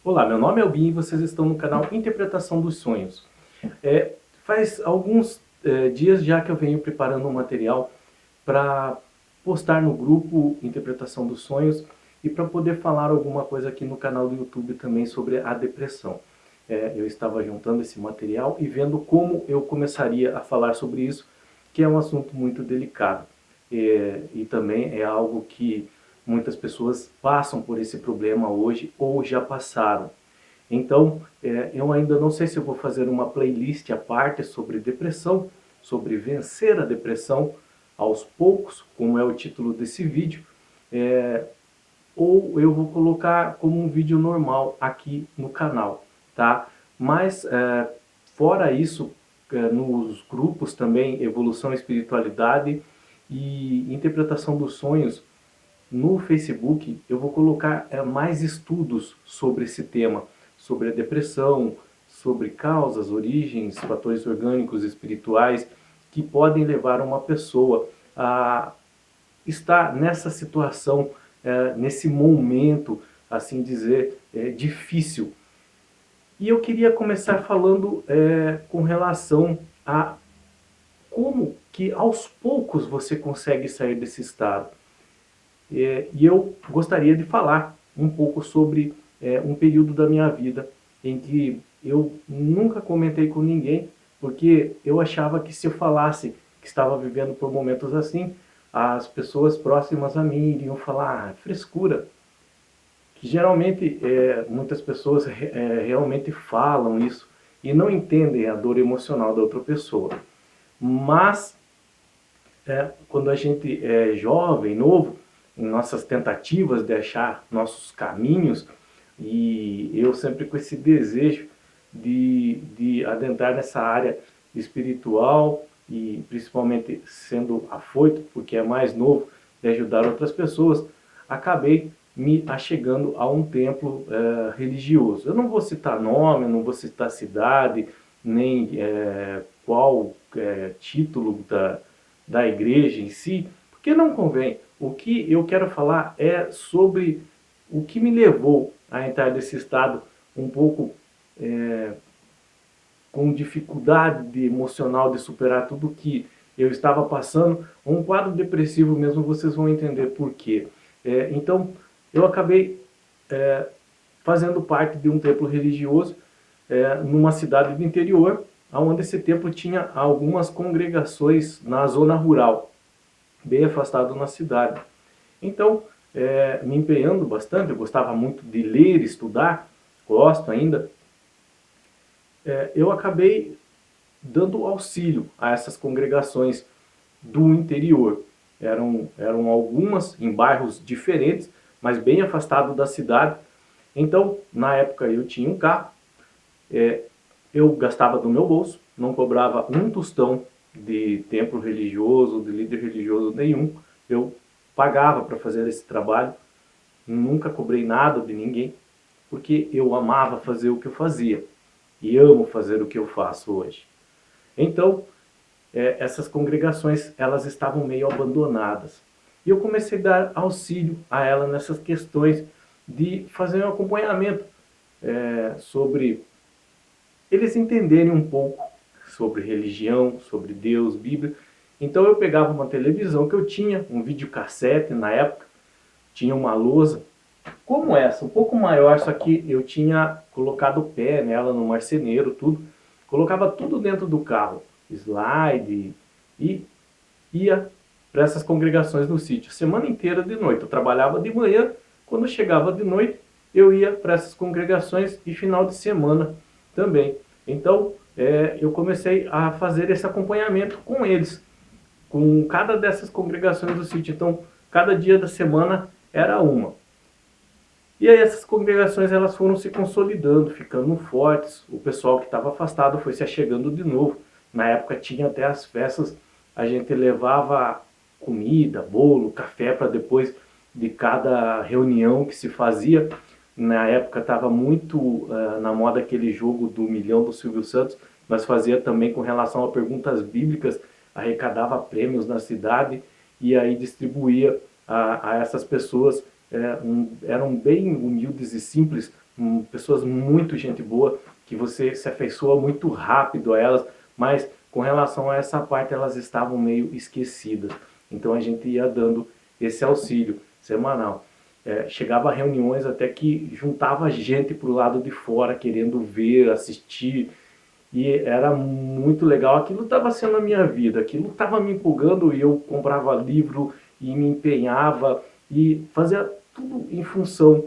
Olá, meu nome é Albin e vocês estão no canal Interpretação dos Sonhos. Faz alguns dias já que eu venho preparando um material para postar no grupo Interpretação dos Sonhos e para poder falar alguma coisa aqui no canal do YouTube também sobre a depressão. Eu estava juntando esse material e vendo como eu começaria a falar sobre isso, que é um assunto muito delicado. E também é algo que muitas pessoas passam por esse problema hoje ou já passaram. Então, eu ainda não sei se eu vou fazer uma playlist à parte sobre depressão, sobre vencer a depressão aos poucos, como é o título desse vídeo, ou eu vou colocar como um vídeo normal aqui no canal, tá? Mas, fora isso, nos grupos também, Evolução e Espiritualidade e Interpretação dos Sonhos, no Facebook eu vou colocar mais estudos sobre esse tema, sobre a depressão, sobre causas, origens, fatores orgânicos e espirituais que podem levar uma pessoa a estar nessa situação, nesse momento, assim dizer, difícil. E eu queria começar falando com relação a como que aos poucos você consegue sair desse estado. E eu gostaria de falar um pouco sobre um período da minha vida em que eu nunca comentei com ninguém, porque eu achava que se eu falasse que estava vivendo por momentos assim, as pessoas próximas a mim iriam falar, frescura. Que geralmente muitas pessoas realmente falam isso e não entendem a dor emocional da outra pessoa. Mas quando a gente é jovem, novo, em nossas tentativas de achar nossos caminhos, e eu sempre com esse desejo de adentrar nessa área espiritual e principalmente sendo afoito, porque é mais novo, de ajudar outras pessoas, acabei me achegando a um templo religioso. Eu não vou citar nome, não vou citar cidade, nem qual título da igreja em si, porque não convém. O que eu quero falar é sobre o que me levou a entrar nesse estado um pouco com dificuldade emocional de superar tudo que eu estava passando, um quadro depressivo mesmo, vocês vão entender por quê. Então, eu acabei fazendo parte de um templo religioso numa cidade do interior, onde esse templo tinha algumas congregações na zona rural, bem afastado na cidade. Então, me empenhando bastante, eu gostava muito de ler, estudar, gosto ainda, eu acabei dando auxílio a essas congregações do interior. Eram algumas em bairros diferentes, mas bem afastado da cidade. Então, na época eu tinha um carro, eu gastava do meu bolso, não cobrava um tostão de templo religioso, de líder religioso nenhum. Eu pagava para fazer esse trabalho, nunca cobrei nada de ninguém, porque eu amava fazer o que eu fazia e amo fazer o que eu faço hoje. Então, essas congregações, elas estavam meio abandonadas. E eu comecei a dar auxílio a ela nessas questões de fazer um acompanhamento sobre eles entenderem um pouco sobre religião, sobre Deus, Bíblia. Então eu pegava uma televisão que eu tinha, um videocassete na época, tinha uma lousa, como essa, um pouco maior, só que eu tinha colocado o pé nela no marceneiro, tudo. Colocava tudo dentro do carro, slide, e ia para essas congregações no sítio, semana inteira de noite. Eu trabalhava de manhã, quando chegava de noite, eu ia para essas congregações e final de semana também. Então, eu comecei a fazer esse acompanhamento com eles, com cada dessas congregações do sítio. Então, cada dia da semana era uma. E aí essas congregações elas foram se consolidando, ficando fortes. O pessoal que estava afastado foi se achegando de novo. Na época tinha até as festas, a gente levava comida, bolo, café para depois de cada reunião que se fazia. Na época estava muito na moda aquele jogo do milhão do Silvio Santos, mas fazia também com relação a perguntas bíblicas, arrecadava prêmios na cidade e aí distribuía a essas pessoas eram bem humildes e simples, pessoas muito gente boa, que você se afeiçoa muito rápido a elas, mas com relação a essa parte elas estavam meio esquecidas. Então a gente ia dando esse auxílio semanal. Chegava a reuniões até que juntava gente para o lado de fora, querendo ver, assistir, e era muito legal. Aquilo estava sendo a minha vida, aquilo estava me empolgando e eu comprava livro e me empenhava e fazia tudo em função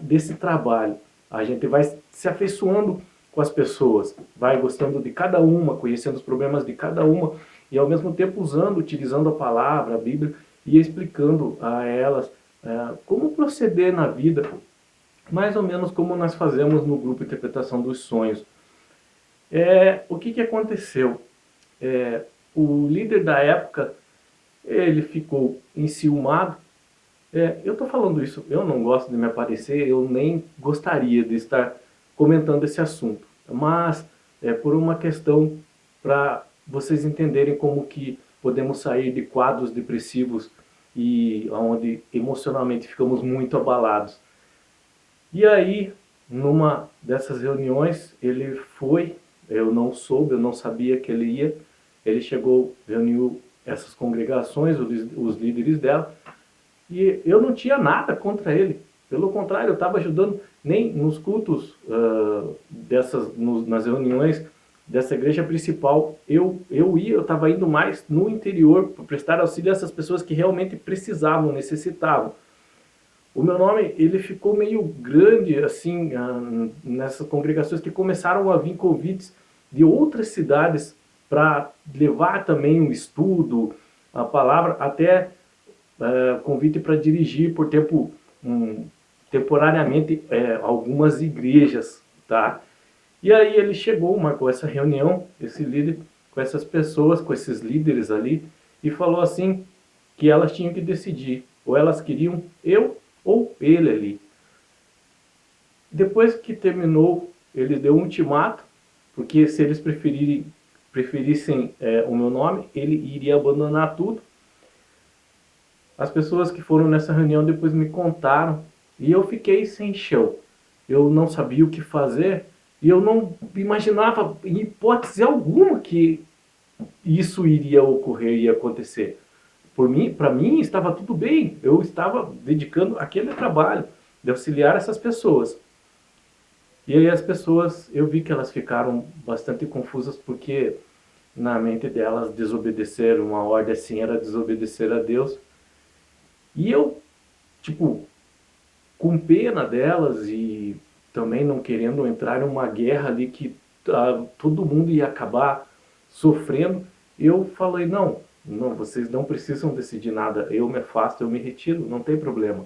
desse trabalho. A gente vai se afeiçoando com as pessoas, vai gostando de cada uma, conhecendo os problemas de cada uma e ao mesmo tempo usando, utilizando a palavra, a Bíblia e explicando a elas como proceder na vida, mais ou menos como nós fazemos no grupo Interpretação dos Sonhos. O que aconteceu? O líder da época, ele ficou enciumado. Eu estou falando isso, eu não gosto de me aparecer, eu nem gostaria de estar comentando esse assunto. Mas é por uma questão para vocês entenderem como que podemos sair de quadros depressivos e onde emocionalmente ficamos muito abalados. E aí, numa dessas reuniões, ele foi, eu não soube, eu não sabia que ele ia, ele chegou, reuniu essas congregações, os líderes dela, e eu não tinha nada contra ele. Pelo contrário, eu estava ajudando, nem nos cultos, nas reuniões dessa igreja principal, eu estava indo mais no interior para prestar auxílio a essas pessoas que realmente precisavam, necessitavam. O meu nome, ele ficou meio grande, assim, nessas congregações que começaram a vir convites de outras cidades para levar também um estudo, a palavra, até convite para dirigir por temporariamente algumas igrejas, tá? E aí ele chegou, marcou essa reunião, esse líder, com essas pessoas, com esses líderes ali, e falou assim, que elas tinham que decidir, ou elas queriam eu ou ele ali. Depois que terminou, ele deu um ultimato, porque se eles preferissem o meu nome, ele iria abandonar tudo. As pessoas que foram nessa reunião depois me contaram, e eu fiquei sem chão. Eu não sabia o que fazer, e eu não imaginava, em hipótese alguma, que isso iria ocorrer, ia acontecer. Para mim estava tudo bem, eu estava dedicando aquele trabalho de auxiliar essas pessoas. E aí as pessoas, eu vi que elas ficaram bastante confusas porque na mente delas desobedecer uma ordem assim era desobedecer a Deus. E eu, tipo, com pena delas e também não querendo entrar em uma guerra ali que todo mundo ia acabar sofrendo, eu falei, não, vocês não precisam decidir nada, eu me afasto, eu me retiro, não tem problema.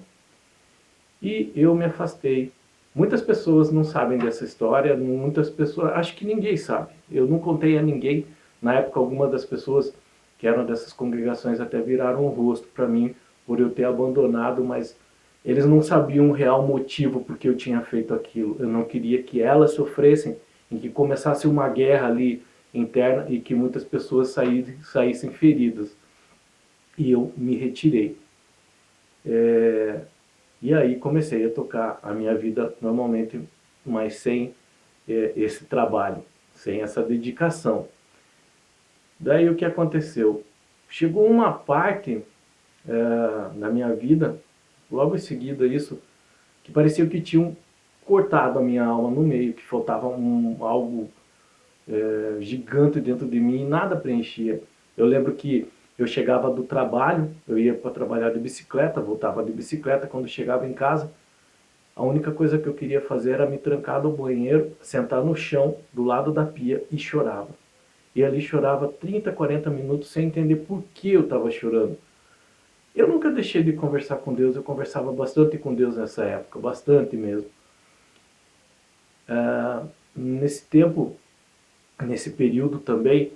E eu me afastei. Muitas pessoas não sabem dessa história, muitas pessoas, acho que ninguém sabe. Eu não contei a ninguém. Na época, algumas das pessoas que eram dessas congregações até viraram o rosto para mim por eu ter abandonado, mas eles não sabiam o real motivo porque eu tinha feito aquilo. Eu não queria que elas sofressem, em que começasse uma guerra ali interna e que muitas pessoas saíssem feridas. E eu me retirei. E aí comecei a tocar a minha vida normalmente, mas sem esse trabalho, sem essa dedicação. Daí o que aconteceu? Chegou uma parte na minha vida, logo em seguida isso, que parecia que tinham cortado a minha alma no meio, que faltava algo gigante dentro de mim e nada preenchia. Eu lembro que eu chegava do trabalho, eu ia para trabalhar de bicicleta, voltava de bicicleta, quando chegava em casa, a única coisa que eu queria fazer era me trancar no banheiro, sentar no chão, do lado da pia e chorava. E ali chorava 30, 40 minutos sem entender por que eu estava chorando. Eu nunca deixei de conversar com Deus, eu conversava bastante com Deus nessa época, bastante mesmo. Nesse tempo, nesse período também,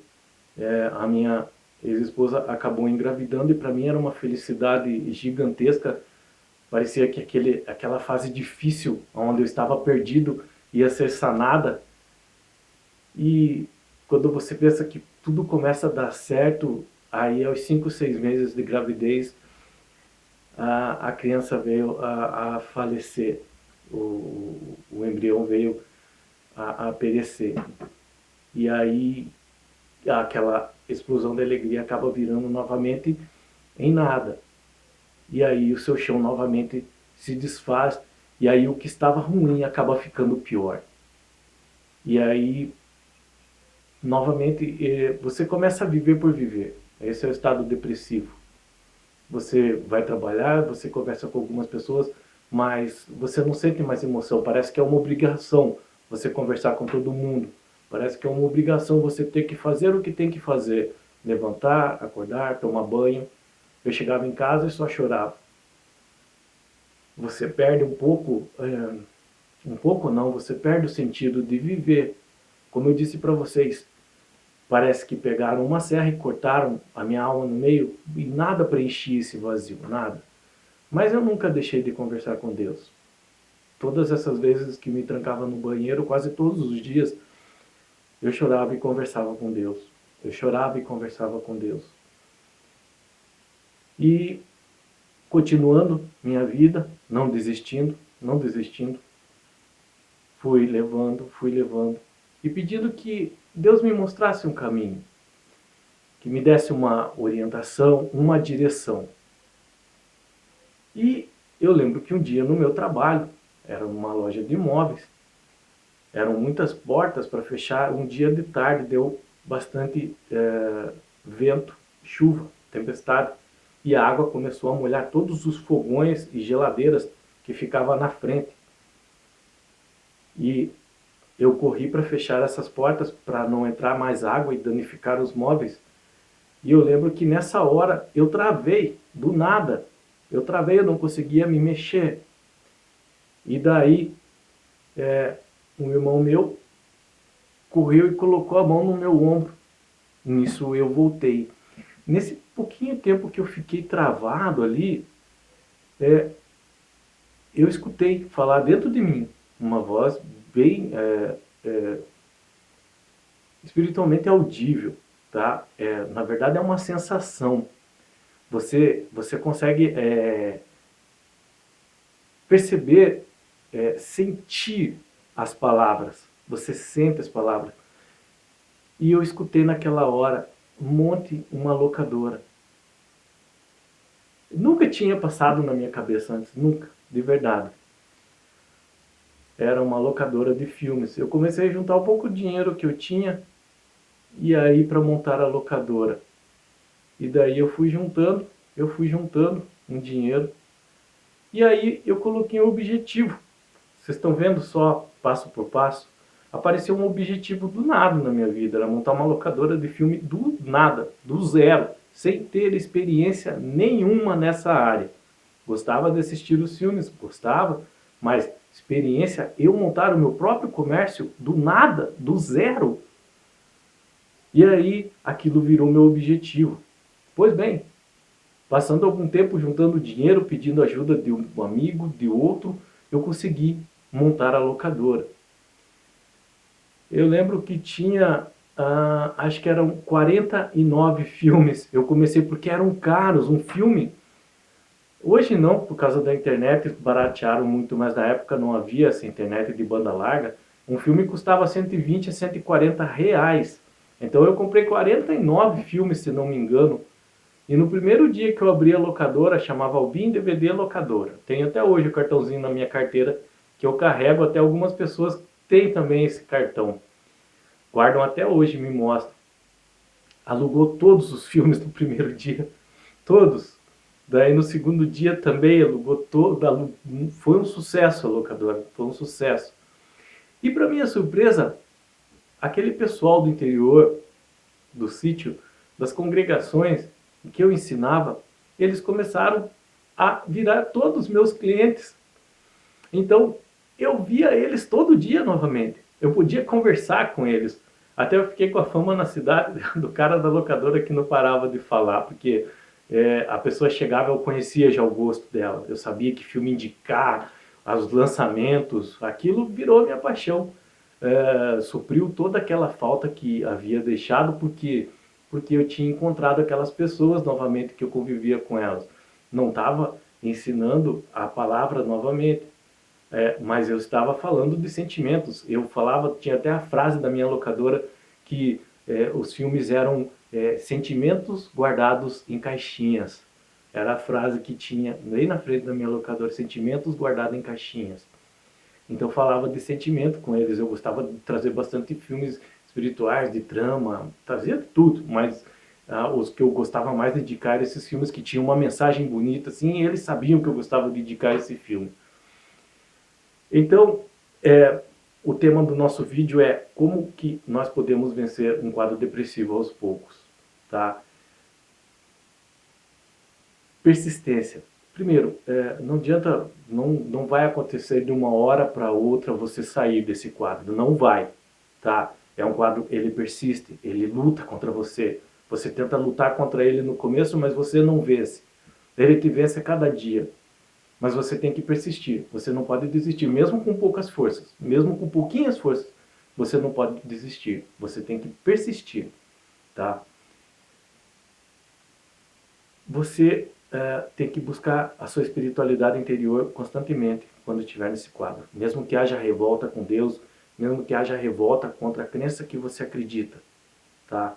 a minha ex-esposa acabou engravidando e para mim era uma felicidade gigantesca. Parecia que aquela fase difícil, onde eu estava perdido, ia ser sanada. E quando você pensa que tudo começa a dar certo, aí aos 5, 6 meses de gravidez, a criança veio a falecer, o embrião veio a perecer. E aí aquela explosão de alegria acaba virando novamente em nada. E aí o seu chão novamente se desfaz, e aí o que estava ruim acaba ficando pior. E aí, novamente, você começa a viver por viver. Esse é o estado depressivo. Você vai trabalhar, você conversa com algumas pessoas, mas você não sente mais emoção. Parece que é uma obrigação você conversar com todo mundo. Parece que é uma obrigação você ter que fazer o que tem que fazer. Levantar, acordar, tomar banho. Eu chegava em casa e só chorava. Você perde um pouco não, você perde o sentido de viver. Como eu disse para vocês, parece que pegaram uma serra e cortaram a minha alma no meio e nada preenchia esse vazio, nada. Mas eu nunca deixei de conversar com Deus. Todas essas vezes que me trancava no banheiro, quase todos os dias, eu chorava e conversava com Deus. Eu chorava e conversava com Deus. E continuando minha vida, não desistindo, não desistindo, fui levando e pedindo que Deus me mostrasse um caminho, que me desse uma orientação, uma direção. E eu lembro que um dia no meu trabalho, era uma loja de imóveis, eram muitas portas para fechar, um dia de tarde deu bastante vento, chuva, tempestade, e a água começou a molhar todos os fogões e geladeiras que ficavam na frente. E eu corri para fechar essas portas para não entrar mais água e danificar os móveis. E eu lembro que nessa hora eu travei, do nada. Eu travei, eu não conseguia me mexer. E daí um irmão meu correu e colocou a mão no meu ombro. Nisso eu voltei. Nesse pouquinho tempo que eu fiquei travado ali, eu escutei falar dentro de mim uma voz bem espiritualmente audível, tá? Na verdade é uma sensação. Você consegue perceber, sentir as palavras. Você sente as palavras. E eu escutei naquela hora, monte uma locadora. Nunca tinha passado na minha cabeça antes, nunca, de verdade. Era uma locadora de filmes. Eu comecei a juntar um pouco de dinheiro que eu tinha e aí para montar a locadora. E daí eu fui juntando um dinheiro. E aí eu coloquei um objetivo. Vocês estão vendo só passo por passo? Apareceu um objetivo do nada na minha vida, era montar uma locadora de filme do nada, do zero, sem ter experiência nenhuma nessa área. Gostava de assistir os filmes, gostava, mas experiência, eu montar o meu próprio comércio do nada, do zero. E aí aquilo virou meu objetivo. Pois bem, passando algum tempo juntando dinheiro, pedindo ajuda de um amigo, de outro, eu consegui montar a locadora. Eu lembro que tinha, acho que eram 49 filmes. Eu comecei porque eram caros, um filme. Hoje não, por causa da internet, baratearam muito, mas na época não havia essa internet de banda larga. Um filme custava 120 a 140 reais. Então eu comprei 49 filmes, se não me engano. E no primeiro dia que eu abri a locadora, chamava Albin DVD Locadora. Tenho até hoje o cartãozinho na minha carteira, que eu carrego, até algumas pessoas têm também esse cartão. Guardam até hoje, me mostram. Alugou todos os filmes no primeiro dia. Todos. Daí no segundo dia também alugou todo. Foi um sucesso a locadora, foi um sucesso. E para minha surpresa, aquele pessoal do interior, do sítio, das congregações que eu ensinava, eles começaram a virar todos meus clientes. Então, eu via eles todo dia novamente. Eu podia conversar com eles. Até eu fiquei com a fama na cidade do cara da locadora que não parava de falar, porque a pessoa chegava, eu conhecia já o gosto dela. Eu sabia que filme indicar, os lançamentos, aquilo virou minha paixão. Supriu toda aquela falta que havia deixado, porque eu tinha encontrado aquelas pessoas novamente que eu convivia com elas. Não estava ensinando a palavra novamente. Mas eu estava falando de sentimentos. Eu falava, tinha até a frase da minha locadora que os filmes eram sentimentos guardados em caixinhas. Era a frase que tinha bem na frente da minha locadora, sentimentos guardados em caixinhas. Então eu falava de sentimento com eles. Eu gostava de trazer bastante filmes espirituais, de trama, trazia tudo, mas os que eu gostava mais de dedicar eram esses filmes que tinham uma mensagem bonita, assim, e eles sabiam que eu gostava de dedicar esse filme. Então, o tema do nosso vídeo é como que nós podemos vencer um quadro depressivo aos poucos, tá? Persistência. Primeiro, não adianta, não vai acontecer de uma hora para outra você sair desse quadro, não vai, tá? É um quadro, ele persiste, ele luta contra você. Você tenta lutar contra ele no começo, mas você não vence. Ele te vence a cada dia. Mas você tem que persistir, você não pode desistir, mesmo com poucas forças, mesmo com pouquinhas forças, você não pode desistir, você tem que persistir, tá? Você tem que buscar a sua espiritualidade interior constantemente quando estiver nesse quadro, mesmo que haja revolta com Deus, mesmo que haja revolta contra a crença que você acredita, tá?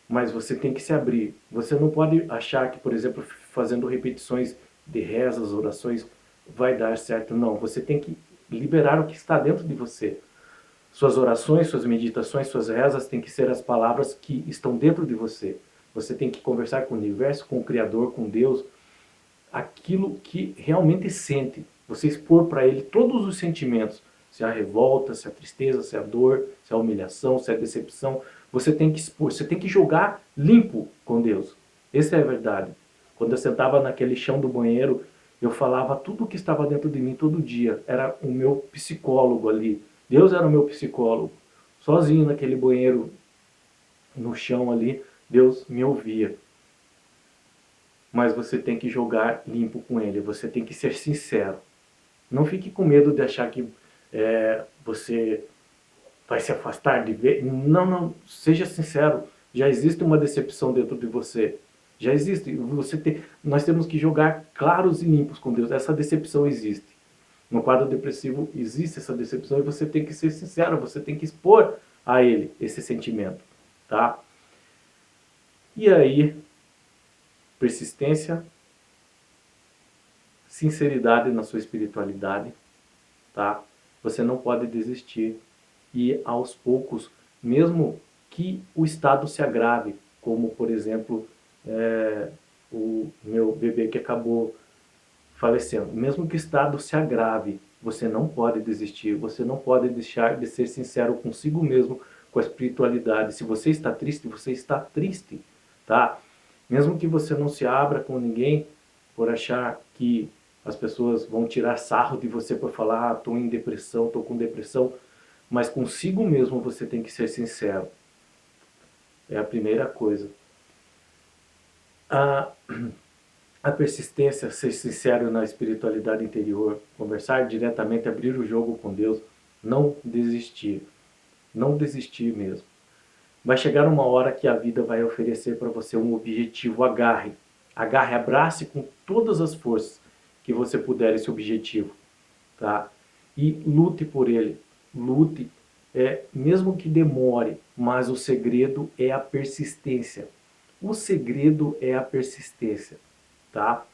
Mas você tem que se abrir, você não pode achar que, por exemplo, fazendo repetições de rezas, orações, vai dar certo. Não, você tem que liberar o que está dentro de você. Suas orações, suas meditações, suas rezas têm que ser as palavras que estão dentro de você. Você tem que conversar com o universo, com o Criador, com Deus, aquilo que realmente sente. Você expor para Ele todos os sentimentos, se é a revolta, se é a tristeza, se é a dor, se é a humilhação, se é a decepção. Você tem que expor, você tem que jogar limpo com Deus. Essa é a verdade. Quando eu sentava naquele chão do banheiro, eu falava tudo o que estava dentro de mim todo dia. Era o meu psicólogo ali. Deus era o meu psicólogo. Sozinho naquele banheiro, no chão ali, Deus me ouvia. Mas você tem que jogar limpo com Ele. Você tem que ser sincero. Não fique com medo de achar que você vai se afastar de ver. Não, não. Seja sincero. Já existe uma decepção dentro de você. Já existe. Nós temos que jogar claros e limpos com Deus. Essa decepção existe. No quadro depressivo existe essa decepção e você tem que ser sincero. Você tem que expor a Ele esse sentimento. Tá? E aí, persistência, sinceridade na sua espiritualidade, tá? Você não pode desistir e aos poucos, mesmo que o estado se agrave, como por exemplo o meu bebê que acabou falecendo, mesmo que o estado se agrave, você não pode desistir, você não pode deixar de ser sincero consigo mesmo, com a espiritualidade. Se você está triste, tá? Mesmo que você não se abra com ninguém por achar que as pessoas vão tirar sarro de você por falar, estou em depressão, estou com depressão, mas consigo mesmo você tem que ser sincero. É a primeira coisa. A persistência, ser sincero na espiritualidade interior, conversar diretamente, abrir o jogo com Deus, não desistir. Não desistir mesmo. Vai chegar uma hora que a vida vai oferecer para você um objetivo, agarre. Agarre, abrace com todas as forças que você puder esse objetivo, tá? E lute por ele. Lute, mesmo que demore, mas o segredo é a persistência. O segredo é a persistência, tá?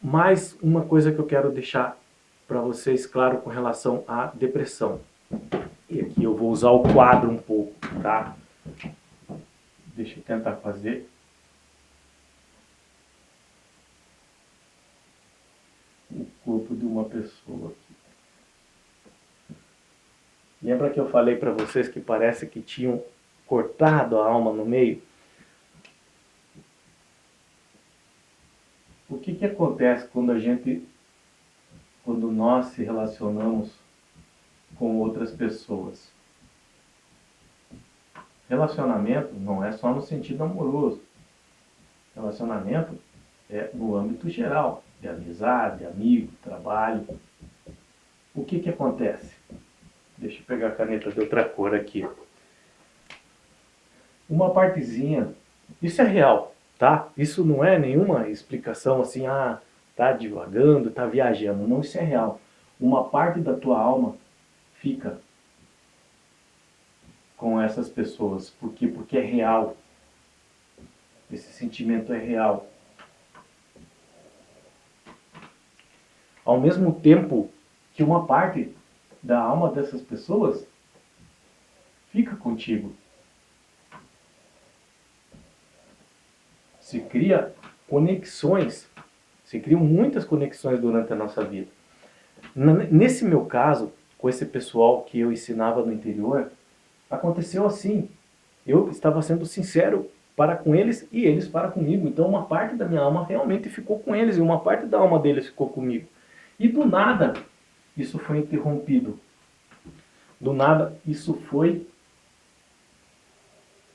Mais uma coisa que eu quero deixar para vocês claro com relação à depressão. E aqui eu vou usar o quadro um pouco, tá? Deixa eu tentar fazer o corpo de uma pessoa aqui. Lembra que eu falei para vocês que parece que tinham cortado a alma no meio? O que acontece quando nós se relacionamos com outras pessoas? Relacionamento não é só no sentido amoroso. Relacionamento é no âmbito geral, de amizade, amigo, trabalho. O que acontece? Deixa eu pegar a caneta de outra cor aqui. Uma partezinha, isso é real, tá? Isso não é nenhuma explicação assim, ah, tá divagando, tá viajando. Não, isso é real. Uma parte da tua alma fica com essas pessoas. Por quê? Porque é real. Esse sentimento é real. Ao mesmo tempo que uma parte da alma dessas pessoas fica contigo. Se cria conexões, se criam muitas conexões durante a nossa vida. Nesse meu caso, com esse pessoal que eu ensinava no interior, aconteceu assim. Eu estava sendo sincero para com eles e eles para comigo. Então uma parte da minha alma realmente ficou com eles e uma parte da alma deles ficou comigo. E do nada, isso foi interrompido. Do nada, isso foi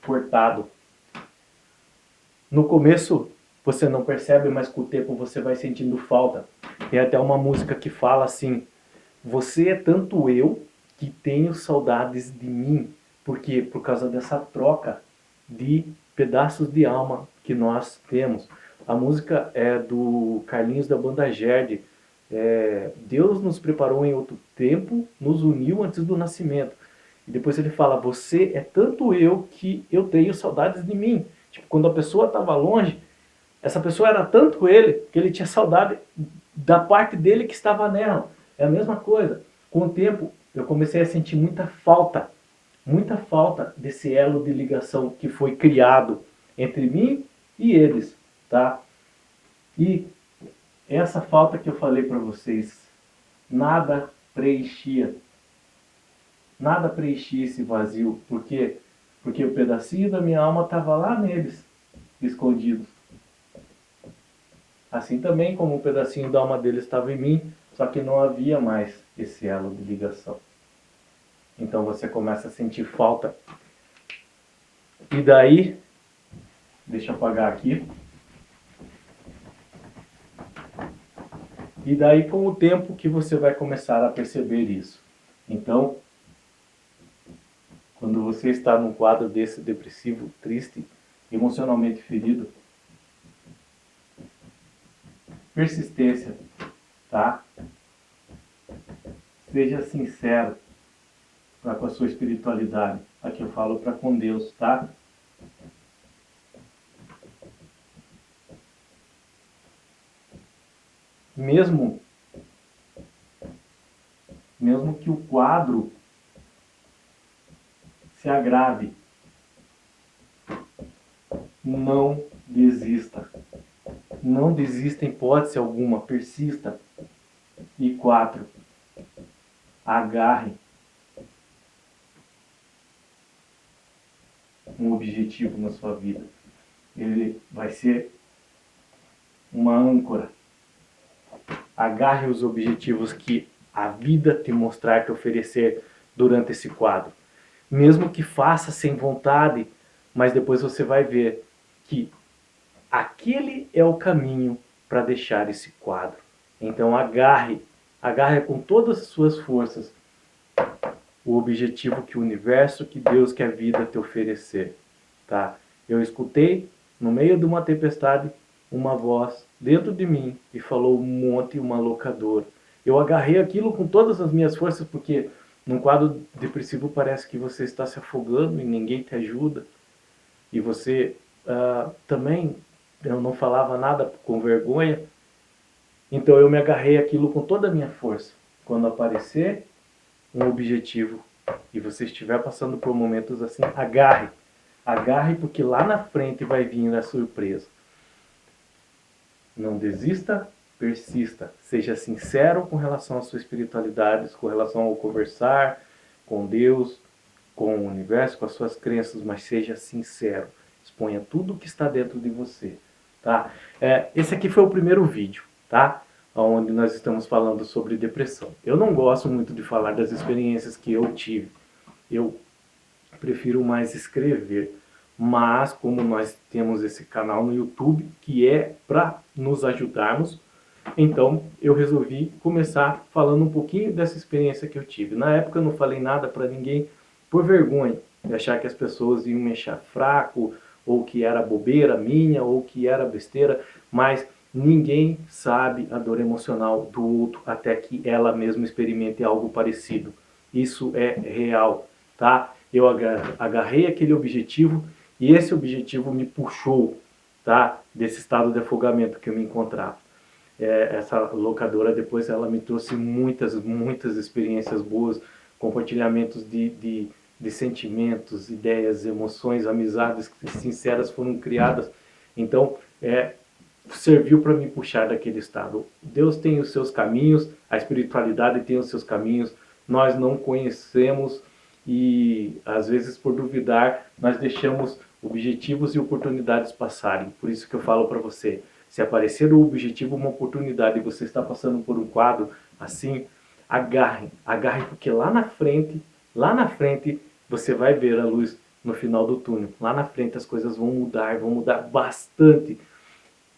cortado. No começo, você não percebe, mas com o tempo você vai sentindo falta. Tem até uma música que fala assim: você é tanto eu que tenho saudades de mim. Por quê? Por causa dessa troca de pedaços de alma que nós temos. A música é do Carlinhos da Banda Gerd. Deus nos preparou em outro tempo, nos uniu antes do nascimento. E depois ele fala: você é tanto eu que eu tenho saudades de mim. Tipo, quando a pessoa estava longe, essa pessoa era tanto ele que ele tinha saudade da parte dele que estava nela. É a mesma coisa. Com o tempo, eu comecei a sentir muita falta desse elo de ligação que foi criado entre mim e eles, tá? E essa falta que eu falei para vocês, nada preenchia. Nada preenchia esse vazio. Por quê? Porque o pedacinho da minha alma estava lá neles, escondido. Assim também como um pedacinho da alma deles estava em mim, só que não havia mais esse elo de ligação. Então você começa a sentir falta. E daí, deixa eu apagar aqui. E daí com o tempo que você vai começar a perceber isso. Então, quando você está num quadro desse depressivo, triste, emocionalmente ferido, persistência, tá? Seja sincero para com a sua espiritualidade. Aqui eu falo para com Deus, tá? Mesmo que o quadro se agrave, não desista. Não desista em hipótese alguma, persista. E 4, agarre um objetivo na sua vida. Ele vai ser uma âncora. Agarre os objetivos que a vida te mostrar, te oferecer durante esse quadro. Mesmo que faça sem vontade, mas depois você vai ver que aquele é o caminho para deixar esse quadro. Então agarre com todas as suas forças o objetivo que o universo, que Deus, que a vida te oferecer, tá? Eu escutei no meio de uma tempestade uma voz dentro de mim e falou um monte, uma locadora. Eu agarrei aquilo com todas as minhas forças, porque num quadro depressivo parece que você está se afogando e ninguém te ajuda. E você também, eu não falava nada com vergonha, então eu me agarrei aquilo com toda a minha força. Quando aparecer um objetivo e você estiver passando por momentos assim, agarre. Agarre, porque lá na frente vai vir a surpresa. Não desista, persista. Seja sincero com relação à sua espiritualidade, com relação ao conversar com Deus, com o universo, com as suas crenças, mas seja sincero. Exponha tudo o que está dentro de você, tá? Esse aqui foi o primeiro vídeo, tá? Onde nós estamos falando sobre depressão. Eu não gosto muito de falar das experiências que eu tive. Eu prefiro mais escrever. Mas como nós temos esse canal no YouTube, que é para nos ajudarmos, então eu resolvi começar falando um pouquinho dessa experiência que eu tive. Na época eu não falei nada para ninguém por vergonha de achar que as pessoas iam me achar fraco ou que era bobeira minha, ou que era besteira, mas ninguém sabe a dor emocional do outro até que ela mesma experimente algo parecido. Isso é real, tá? Eu agarrei aquele objetivo e esse objetivo me puxou, tá? Desse estado de afogamento que eu me encontrava. Essa locadora depois ela me trouxe muitas experiências boas, compartilhamentos de sentimentos, ideias, emoções, amizades sinceras foram criadas. Então, serviu para me puxar daquele estado. Deus tem os seus caminhos, a espiritualidade tem os seus caminhos, nós não conhecemos e às vezes por duvidar nós deixamos objetivos e oportunidades passarem. Por isso que eu falo para você, se aparecer o objetivo, uma oportunidade e você está passando por um quadro assim, agarre porque lá na frente você vai ver a luz no final do túnel. Lá na frente as coisas vão mudar bastante.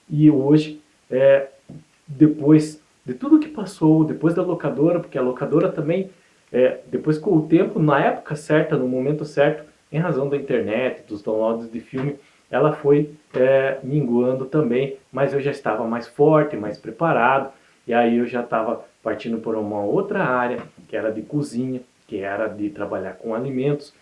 E hoje, depois de tudo que passou, depois da locadora, porque a locadora também, depois com o tempo, na época certa, no momento certo, em razão da internet, dos downloads de filme, ela foi minguando também, mas eu já estava mais forte, mais preparado, e aí eu já estava partindo por uma outra área, que era de cozinha, que era de trabalhar com alimentos,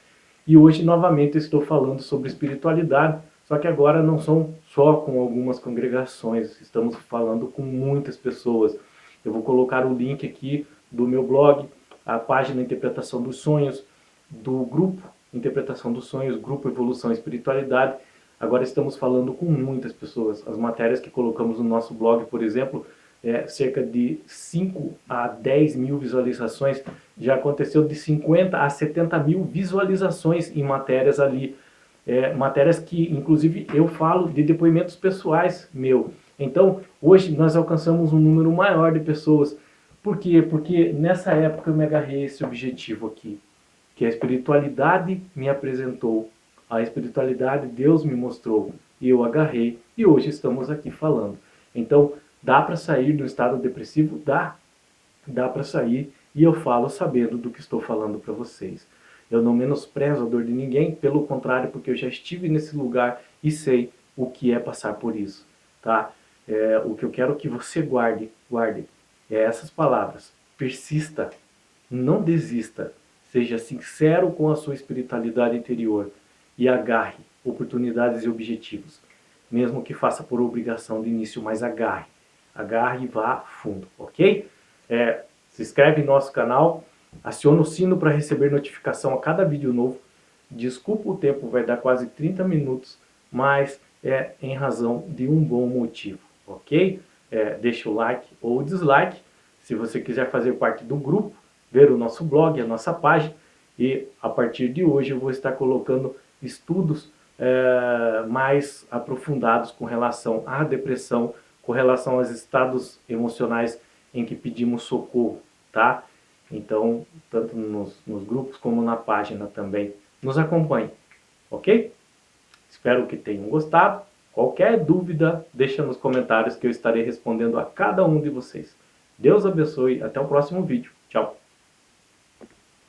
e hoje novamente eu estou falando sobre espiritualidade, só que agora não são só com algumas congregações, estamos falando com muitas pessoas. Eu vou colocar o link aqui do meu blog, a página Interpretação dos Sonhos, do grupo Interpretação dos Sonhos, grupo Evolução e Espiritualidade. Agora estamos falando com muitas pessoas. As matérias que colocamos no nosso blog, por exemplo, cerca de 5 a 10 mil visualizações. Já aconteceu de 50 a 70 mil visualizações em matérias ali. Matérias que, inclusive, eu falo de depoimentos pessoais meu. Então, hoje nós alcançamos um número maior de pessoas. Por quê? Porque nessa época eu me agarrei a esse objetivo aqui, que a espiritualidade me apresentou, a espiritualidade Deus me mostrou, e eu agarrei, e hoje estamos aqui falando. Então, dá para sair do estado depressivo? Dá para sair, e eu falo sabendo do que estou falando para vocês. Eu não menosprezo a dor de ninguém, pelo contrário, porque eu já estive nesse lugar e sei o que é passar por isso, tá? O que eu quero que você guarde essas palavras. Persista, não desista, seja sincero com a sua espiritualidade interior e agarre oportunidades e objetivos. Mesmo que faça por obrigação de início, mas agarre e vá a fundo, ok? Se inscreve em nosso canal, aciona o sino para receber notificação a cada vídeo novo. Desculpa o tempo, vai dar quase 30 minutos, mas é em razão de um bom motivo, ok? Deixa o like ou o dislike. Se você quiser fazer parte do grupo, ver o nosso blog, a nossa página, e a partir de hoje eu vou estar colocando estudos mais aprofundados com relação à depressão, com relação aos estados emocionais em que pedimos socorro, tá? Então, tanto nos grupos como na página também, nos acompanhe, ok? Espero que tenham gostado. Qualquer dúvida, deixa nos comentários que eu estarei respondendo a cada um de vocês. Deus abençoe, até o próximo vídeo. Tchau!